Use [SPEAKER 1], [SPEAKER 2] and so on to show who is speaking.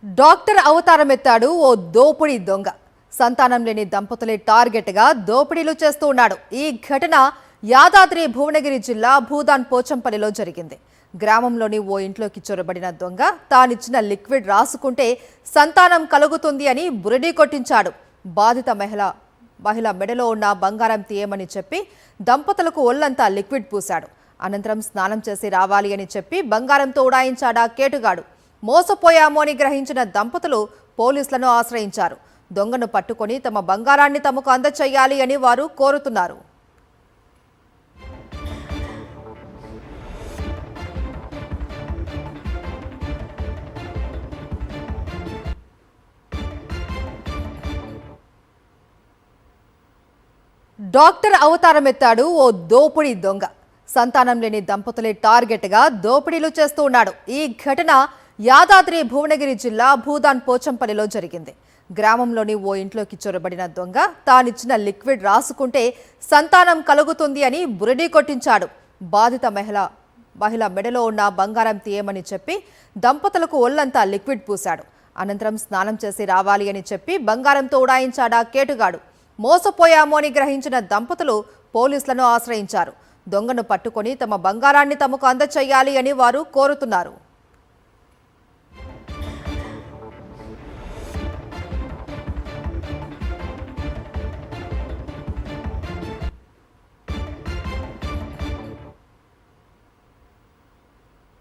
[SPEAKER 1] Doctor అవతారం ఎత్తాడు ఓ దోపిడీ దొంగ. సంతానం లేని దంపతులే టార్గెట్ గా దోపిడీలు చేస్తూ ఉన్నాడు. ఈ ఘటన యాదాద్రి భువనగిరి జిల్లా భూదాన్ పోచంపల్లిలో జరిగింది. గ్రామంలోని ఓ ఇంట్లోకి చొరబడిన దొంగ తానిచ్చిన లిక్విడ్ రాసుకుంటే సంతానం కలుగుతుంది అని బురడీ కొట్టించాడు. బాధిత మహిళ మెడలో ఉన్న బంగారం తీయమని చెప్పి దంపతులకు ఒళ్లంతా లిక్విడ్ పూశాడు. అనంతరం స్నానం చేసి రావాలి అని చెప్పి బంగారంతో ఉడాయించాడా కేటుగాడు. మోసపోయామో అని గ్రహించిన దంపతులు పోలీసులను ఆశ్రయించారు. దొంగను పట్టుకొని తమ బంగారాన్ని తమకు అందచేయాలి అని వారు కోరుతున్నారు. డాక్టర్ అవతారం ఎత్తాడు ఓ దోపిడీ దొంగ. సంతానం లేని దంపతులే టార్గెట్ గా దోపిడీలు చేస్తూ ఉన్నాడు. ఈ ఘటన యాదాద్రి భువనగిరి జిల్లా భూదాన్ పోచంపల్లిలో జరిగింది. గ్రామంలోని ఓ ఇంట్లోకి చొరబడిన దొంగ తానిచ్చిన లిక్విడ్ రాసుకుంటే సంతానం కలుగుతుంది అని బురడీ కొట్టించాడు. బాధిత మహిళ మెడలో ఉన్న బంగారం తీయమని చెప్పి దంపతులకు ఒళ్లంతా లిక్విడ్ పూశాడు. అనంతరం స్నానం చేసి రావాలి అని చెప్పి బంగారంతో ఉడాయించాడా కేటుగాడు. మోసపోయామో అని గ్రహించిన దంపతులు పోలీసులను ఆశ్రయించారు. దొంగను పట్టుకొని తమ బంగారాన్ని తమకు అందచేయాలి అని వారు కోరుతున్నారు.